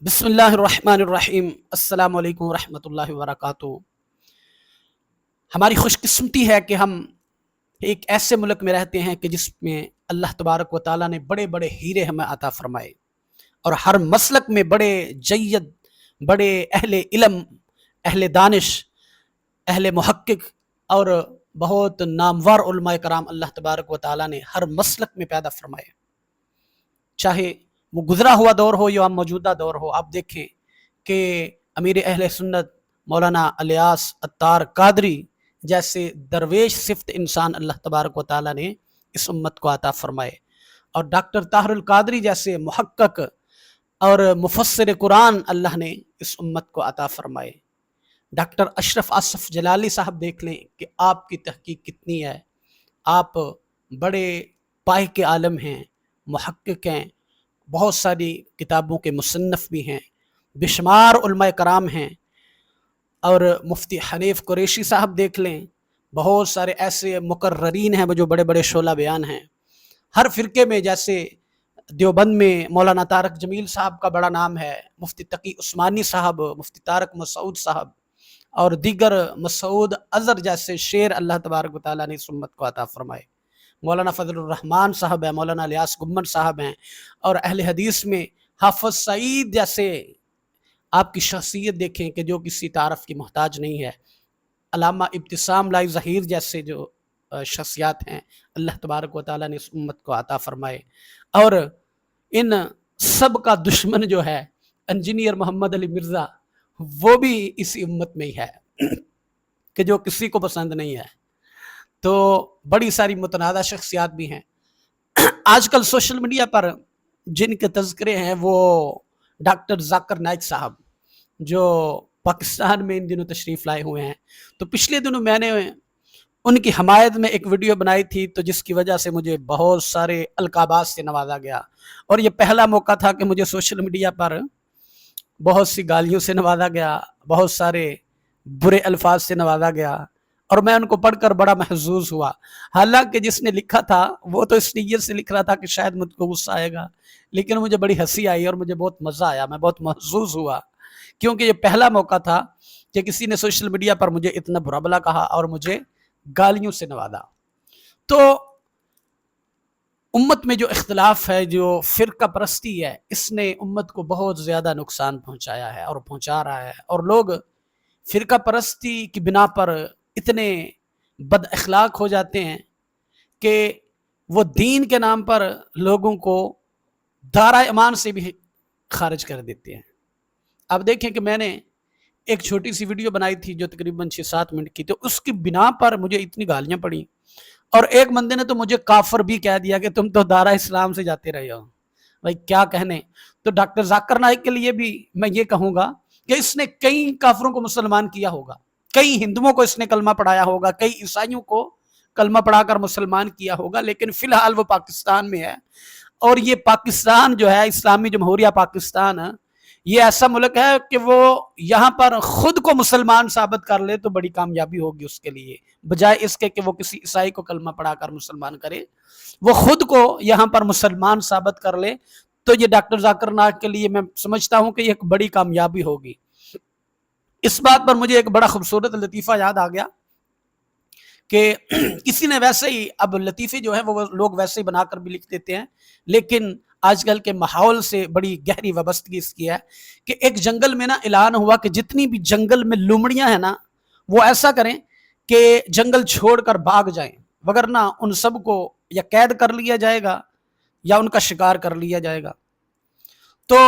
بسم اللہ الرحمن الرحیم۔ السلام علیکم ورحمۃ اللہ وبرکاتہ۔ ہماری خوش قسمتی ہے کہ ہم ایک ایسے ملک میں رہتے ہیں کہ جس میں اللہ تبارک و تعالیٰ نے بڑے بڑے ہیرے ہمیں عطا فرمائے، اور ہر مسلک میں بڑے جید، بڑے اہل علم، اہل دانش، اہل محقق اور بہت نامور علماء کرام اللہ تبارک و تعالیٰ نے ہر مسلک میں پیدا فرمائے، چاہے وہ گزرا ہوا دور ہو یا موجودہ دور ہو۔ آپ دیکھیں کہ امیر اہل سنت مولانا الیاس عطار قادری جیسے درویش صفت انسان اللہ تبارک و تعالیٰ نے اس امت کو عطا فرمائے، اور ڈاکٹر طاہر القادری جیسے محقق اور مفسر قرآن اللہ نے اس امت کو عطا فرمائے۔ ڈاکٹر اشرف آصف جلالی صاحب دیکھ لیں کہ آپ کی تحقیق کتنی ہے، آپ بڑے پائے کے عالم ہیں، محقق ہیں، بہت ساری کتابوں کے مصنف بھی ہیں، بے شمار علماء کرام ہیں، اور مفتی حنیف قریشی صاحب دیکھ لیں، بہت سارے ایسے مقررین ہیں جو بڑے بڑے شعلہ بیان ہیں۔ ہر فرقے میں جیسے دیوبند میں مولانا طارق جمیل صاحب کا بڑا نام ہے، مفتی تقی عثمانی صاحب، مفتی طارق مسعود صاحب اور دیگر مسعود اظہر جیسے شیر اللہ تبارک و تعالیٰ نے اس امت کو عطا فرمائے۔ مولانا فضل الرحمان صاحب ہیں، مولانا الیاس گمن صاحب ہیں، اور اہل حدیث میں حافظ سعید جیسے آپ کی شخصیت دیکھیں کہ جو کسی تعارف کی محتاج نہیں ہے۔ علامہ ابتسام لائی ظہیر جیسے جو شخصیات ہیں، اللہ تبارک و تعالیٰ نے اس امت کو عطا فرمائے، اور ان سب کا دشمن جو ہے انجینئر محمد علی مرزا، وہ بھی اسی امت میں ہی ہے کہ جو کسی کو پسند نہیں ہے۔ تو بڑی ساری متنازع شخصیات بھی ہیں۔ آج کل سوشل میڈیا پر جن کے تذکرے ہیں وہ ڈاکٹر ذاکر نائک صاحب، جو پاکستان میں ان دنوں تشریف لائے ہوئے ہیں۔ تو پچھلے دنوں میں نے ان کی حمایت میں ایک ویڈیو بنائی تھی، تو جس کی وجہ سے مجھے بہت سارے القابات سے نوازا گیا، اور یہ پہلا موقع تھا کہ مجھے سوشل میڈیا پر بہت سی گالیوں سے نوازا گیا، بہت سارے برے الفاظ سے نوازا گیا، اور میں ان کو پڑھ کر بڑا محظوظ ہوا۔ حالانکہ جس نے لکھا تھا وہ تو اس نیت سے لکھ رہا تھا کہ شاید مجھ کو غصہ آئے گا، لیکن مجھے بڑی ہنسی آئی اور مجھے بہت مزہ آیا، میں بہت محظوظ ہوا، کیونکہ یہ پہلا موقع تھا کہ کسی نے سوشل میڈیا پر مجھے اتنا برا بھلا کہا اور مجھے گالیوں سے نوازا۔ تو امت میں جو اختلاف ہے، جو فرقہ پرستی ہے، اس نے امت کو بہت زیادہ نقصان پہنچایا ہے اور پہنچا رہا ہے، اور لوگ فرقہ پرستی کی بنا پر اتنے بد اخلاق ہو جاتے ہیں کہ وہ دین کے نام پر لوگوں کو دائرہ ایمان سے بھی خارج کر دیتے ہیں۔ اب دیکھیں کہ میں نے ایک چھوٹی سی ویڈیو بنائی تھی جو تقریباً 6-7 منٹ کی، تو اس کی بنا پر مجھے اتنی گالیاں پڑیں، اور ایک بندے نے تو مجھے کافر بھی کہہ دیا کہ تم تو دائرہ اسلام سے جاتے رہے ہو۔ بھائی کیا کہنے۔ تو ڈاکٹر ذاکر نائک کے لیے بھی میں یہ کہوں گا کہ اس نے کئی کافروں کو مسلمان کیا ہوگا، کئی ہندوؤں کو اس نے کلمہ پڑھایا ہوگا، کئی عیسائیوں کو کلمہ پڑھا کر مسلمان کیا ہوگا، لیکن فی الحال وہ پاکستان میں ہے، اور یہ پاکستان جو ہے، اسلامی جمہوریہ پاکستان، یہ ایسا ملک ہے کہ وہ یہاں پر خود کو مسلمان ثابت کر لے تو بڑی کامیابی ہوگی اس کے لیے، بجائے اس کے کہ وہ کسی عیسائی کو کلمہ پڑھا کر مسلمان کرے۔ وہ خود کو یہاں پر مسلمان ثابت کر لے تو یہ ڈاکٹر ذاکر نائک کے لیے میں سمجھتا ہوں کہ یہ ایک بڑی کامیابی ہوگی۔ اس بات پر مجھے ایک بڑا خوبصورت لطیفہ یاد آ گیا کہ کسی نے ویسے ہی، اب لطیفے جو ہیں وہ لوگ ویسے ہی بنا کر بھی لکھ دیتے ہیں، لیکن آج کل کے ماحول سے بڑی گہری وابستگی اس کی ہے کہ ایک جنگل میں نا اعلان ہوا کہ جتنی بھی جنگل میں لومڑیاں ہیں نا، وہ ایسا کریں کہ جنگل چھوڑ کر بھاگ جائیں، وگرنہ ان سب کو یا قید کر لیا جائے گا یا ان کا شکار کر لیا جائے گا۔ تو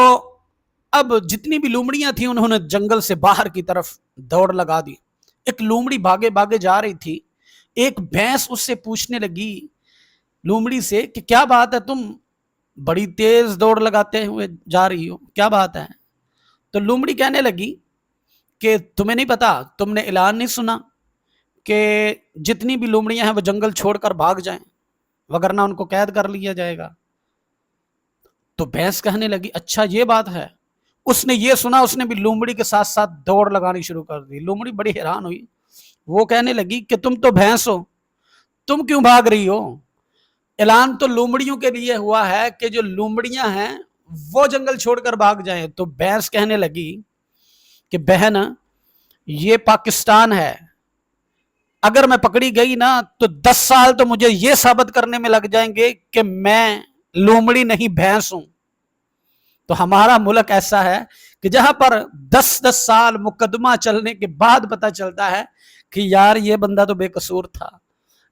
اب جتنی بھی لومڑیاں تھیں انہوں نے جنگل سے باہر کی طرف دوڑ لگا دی۔ ایک لومڑی بھاگے بھاگے جا رہی تھی، ایک بھینس اس سے پوچھنے لگی لومڑی سے کہ کیا بات ہے، تم بڑی تیز دوڑ لگاتے ہوئے جا رہی ہو، کیا بات ہے؟ تو لومڑی کہنے لگی کہ تمہیں نہیں پتا، تم نے اعلان نہیں سنا کہ جتنی بھی لومڑیاں ہیں وہ جنگل چھوڑ کر بھاگ جائیں، وگرنہ ان کو قید کر لیا جائے گا۔ تو بھینس کہنے لگی اچھا یہ بات ہے۔ اس نے یہ سنا، اس نے بھی لومڑی کے ساتھ ساتھ دوڑ لگانی شروع کر دی۔ لومڑی بڑی حیران ہوئی، وہ کہنے لگی کہ تم تو بھینس ہو، تم کیوں بھاگ رہی ہو؟ اعلان تو لومڑیوں کے لیے ہوا ہے کہ جو لومڑیاں ہیں وہ جنگل چھوڑ کر بھاگ جائیں. تو بھینس کہنے لگی کہ بہن یہ پاکستان ہے, اگر میں پکڑی گئی نا تو 10 سال تو مجھے یہ ثابت کرنے میں لگ جائیں گے کہ میں لومڑی نہیں بھینس ہوں. تو ہمارا ملک ایسا ہے کہ جہاں پر 10 سال مقدمہ چلنے کے بعد پتہ چلتا ہے کہ یار یہ بندہ تو بے قصور تھا,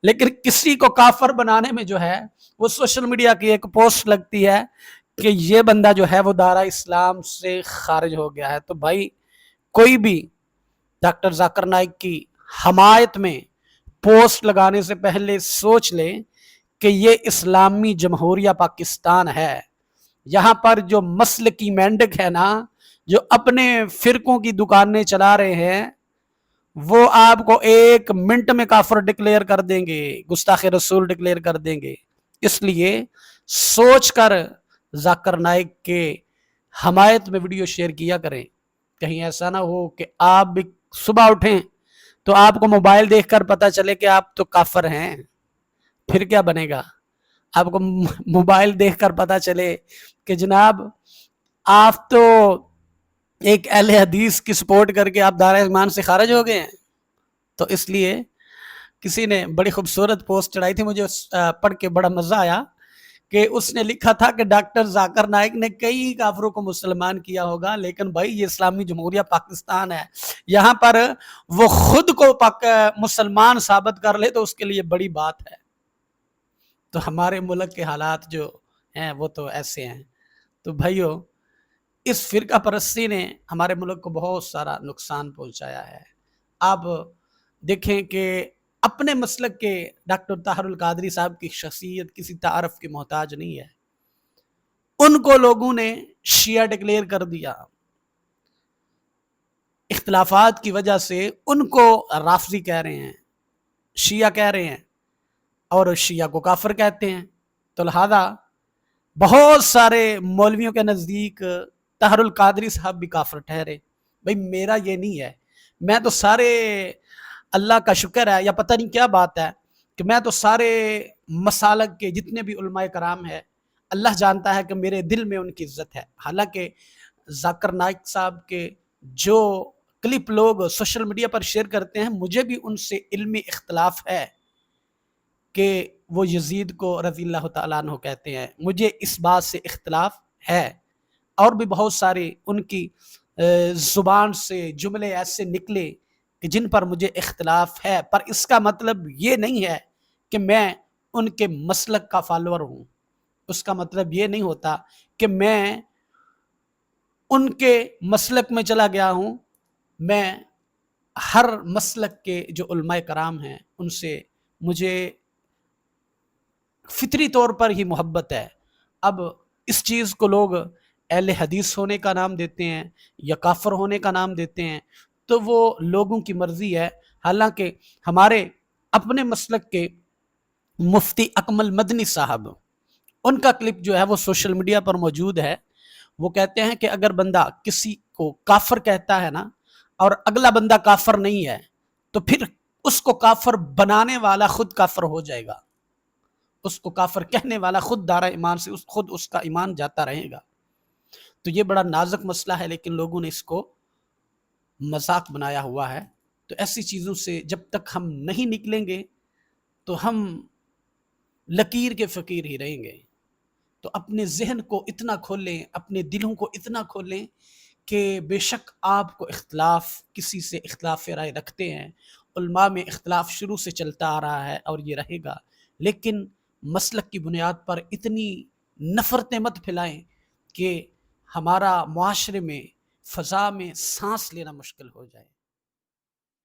لیکن کسی کو کافر بنانے میں جو ہے وہ سوشل میڈیا کی ایک پوسٹ لگتی ہے کہ یہ بندہ جو ہے وہ دائرہ اسلام سے خارج ہو گیا ہے. تو بھائی کوئی بھی ڈاکٹر ذاکر نائک کی حمایت میں پوسٹ لگانے سے پہلے سوچ لیں کہ یہ اسلامی جمہوریہ پاکستان ہے. یہاں پر جو مسلکی مینڈک ہے نا, جو اپنے فرقوں کی دکانیں چلا رہے ہیں, وہ آپ کو 1 منٹ میں کافر ڈکلیئر کر دیں گے, گستاخ رسول ڈکلیئر کر دیں گے. اس لیے سوچ کر ذاکر نائک کے حمایت میں ویڈیو شیئر کیا کریں. کہیں ایسا نہ ہو کہ آپ بھی صبح اٹھیں تو آپ کو موبائل دیکھ کر پتا چلے کہ آپ تو کافر ہیں, پھر کیا بنے گا؟ آپ کو موبائل دیکھ کر پتا چلے کہ جناب آپ تو ایک اہل حدیث کی سپورٹ کر کے آپ دائرہ ایمان سے خارج ہو گئے ہیں. تو اس لیے کسی نے بڑی خوبصورت پوسٹ چڑھائی تھی, مجھے پڑھ کے بڑا مزہ آیا کہ اس نے لکھا تھا کہ ڈاکٹر ذاکر نائک نے کئی کافروں کو مسلمان کیا ہوگا, لیکن بھائی یہ اسلامی جمہوریہ پاکستان ہے, یہاں پر وہ خود کو مسلمان ثابت کر لے تو اس کے لیے بڑی بات ہے. تو ہمارے ملک کے حالات جو ہیں وہ تو ایسے ہیں. تو بھائیو, اس فرقہ پرستی نے ہمارے ملک کو بہت سارا نقصان پہنچایا ہے. آپ دیکھیں کہ اپنے مسلک کے ڈاکٹر طاہر القادری صاحب کی شخصیت کسی تعارف کی محتاج نہیں ہے. ان کو لوگوں نے شیعہ ڈکلیئر کر دیا, اختلافات کی وجہ سے ان کو رافضی کہہ رہے ہیں, شیعہ کہہ رہے ہیں, اور شیعہ کو کافر کہتے ہیں. تو لہذا بہت سارے مولویوں کے نزدیک طاہر القادری صاحب بھی کافر ٹھہرے. بھئی میرا یہ نہیں ہے, میں تو سارے اللہ کا شکر ہے یا پتہ نہیں کیا بات ہے کہ میں تو سارے مسالک کے جتنے بھی علماء کرام ہیں, اللہ جانتا ہے کہ میرے دل میں ان کی عزت ہے. حالانکہ ذاکر نائک صاحب کے جو کلپ لوگ سوشل میڈیا پر شیئر کرتے ہیں, مجھے بھی ان سے علمی اختلاف ہے کہ وہ یزید کو رضی اللہ تعالیٰ عنہ کہتے ہیں, مجھے اس بات سے اختلاف ہے. اور بھی بہت سارے ان کی زبان سے جملے ایسے نکلے کہ جن پر مجھے اختلاف ہے, پر اس کا مطلب یہ نہیں ہے کہ میں ان کے مسلک کا فالوور ہوں. اس کا مطلب یہ نہیں ہوتا کہ میں ان کے مسلک میں چلا گیا ہوں. میں ہر مسلک کے جو علماء کرام ہیں ان سے مجھے فطری طور پر ہی محبت ہے. اب اس چیز کو لوگ اہل حدیث ہونے کا نام دیتے ہیں یا کافر ہونے کا نام دیتے ہیں, تو وہ لوگوں کی مرضی ہے. حالانکہ ہمارے اپنے مسلک کے مفتی اکمل مدنی صاحب, ان کا کلپ جو ہے وہ سوشل میڈیا پر موجود ہے. وہ کہتے ہیں کہ اگر بندہ کسی کو کافر کہتا ہے نا, اور اگلا بندہ کافر نہیں ہے, تو پھر اس کو کافر بنانے والا خود کافر ہو جائے گا. اس کو کافر کہنے والا خود دائرہ ایمان سے خود اس کا ایمان جاتا رہے گا. تو یہ بڑا نازک مسئلہ ہے, لیکن لوگوں نے اس کو مذاق بنایا ہوا ہے. تو ایسی چیزوں سے جب تک ہم نہیں نکلیں گے تو ہم لکیر کے فقیر ہی رہیں گے. تو اپنے ذہن کو اتنا کھولیں, اپنے دلوں کو اتنا کھولیں کہ بے شک آپ کو اختلاف, کسی سے اختلاف رائے رکھتے ہیں, علماء میں اختلاف شروع سے چلتا آ رہا ہے اور یہ رہے گا, لیکن مسلک کی بنیاد پر اتنی نفرتیں مت پھیلائیں کہ ہمارا معاشرے میں فضا میں سانس لینا مشکل ہو جائے.